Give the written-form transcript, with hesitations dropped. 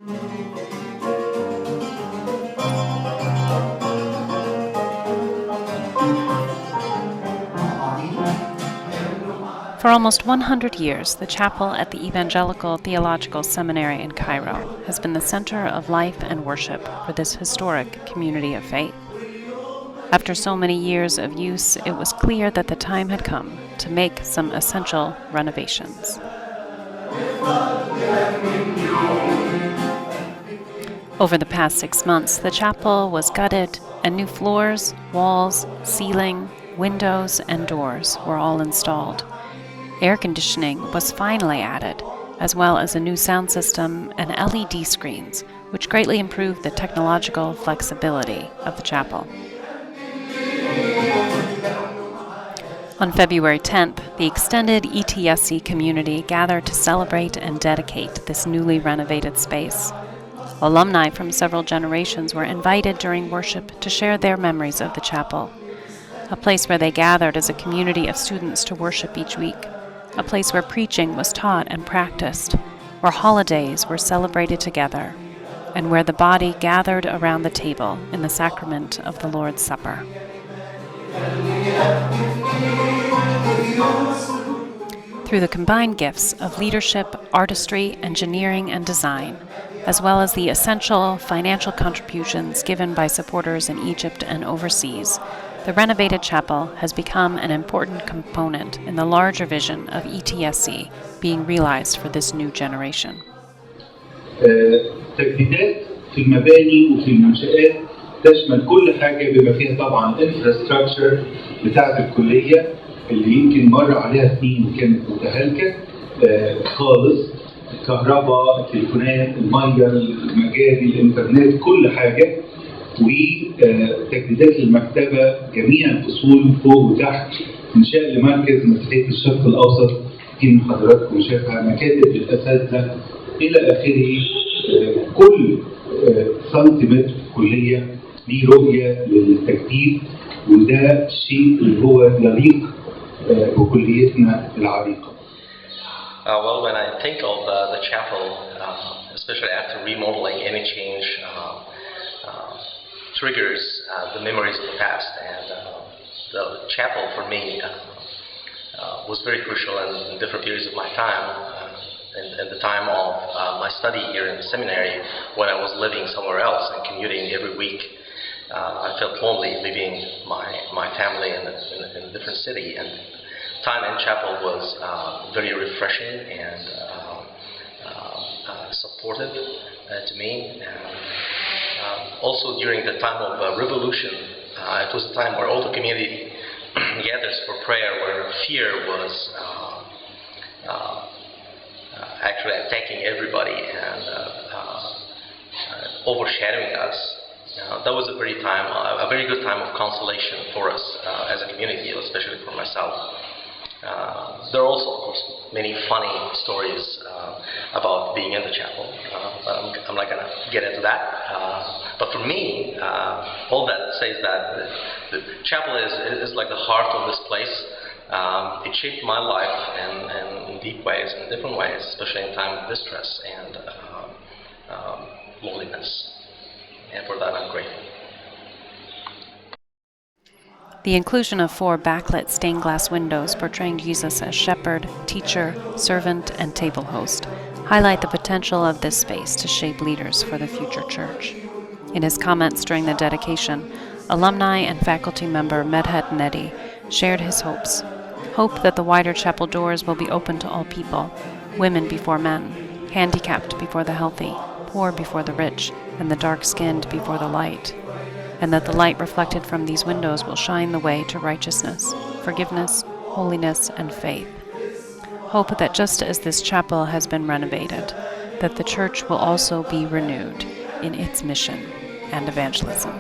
For almost 100 years, the chapel at the Evangelical Theological Seminary in Cairo has been the center of life and worship for this historic community of faith. After so many years of use, it was clear that the time had come to make some essential renovations. Over the past 6 months, the chapel was gutted, and new floors, walls, ceiling, windows, and doors were all installed. Air conditioning was finally added, as well as a new sound system and LED screens, which greatly improved the technological flexibility of the chapel. On February 10th, the extended ETSC community gathered to celebrate and dedicate this newly renovated space. Alumni from several generations were invited during worship to share their memories of the chapel, a place where they gathered as a community of students to worship each week, a place where preaching was taught and practiced, where holidays were celebrated together, and where the body gathered around the table in the sacrament of the Lord's Supper. Through the combined gifts of leadership, artistry, engineering, and design, as well as the essential financial contributions given by supporters in Egypt and overseas, the renovated chapel has become an important component in the larger vision of ETSC being realized for this new generation. تجديدات في المباني وفي المنشآت تشمل كل حاجة بما فيها طبعا infrastructure بتاعة الكلية اللي يمكن مر عليها سنين كانت متهالكة خالص، الكهرباء، التليفونات، المية، المجاري، الإنترنت، كل حاجة، وتجديدات المكتبة، جميع الفصول فوق وتحت، إنشاء لمركز مسيحية الشرق الأوسط يمكن حضراتكم شايفها، مكاتب للأساتذة إلى آخره. كل سنتيمتر كلية ليه رؤية للتجديد، وده الشيء اللي هو يليق بكليتنا العريقة. Well, when I think of the chapel, especially after remodeling, any change triggers the memories of the past, and the chapel for me was very crucial in different periods of my time. In the time of my study here in the seminary, when I was living somewhere else and commuting every week, I felt lonely leaving my family in a different city, and time in chapel was very refreshing and supportive to me. Also during the time of revolution, it was a time where all the community gathers for prayer, where fear was actually attacking everybody and overshadowing us. That was a very good time of consolation for us as a community, especially for myself. There are also, of course, many funny stories about being in the chapel. I'm not going to get into that. But for me, all that says that the chapel is like the heart of this place. It shaped my life in deep ways, in different ways, especially in time of distress and loneliness. And for that, I'm grateful. The inclusion of 4 backlit stained glass windows portraying Jesus as shepherd, teacher, servant, and table host highlight the potential of this space to shape leaders for the future church. In his comments during the dedication, alumni and faculty member Medhat Nedi shared his hopes. Hope that the wider chapel doors will be open to all people, women before men, handicapped before the healthy, poor before the rich, and the dark-skinned before the light, and that the light reflected from these windows will shine the way to righteousness, forgiveness, holiness, and faith. Hope that just as this chapel has been renovated, that the church will also be renewed in its mission and evangelism.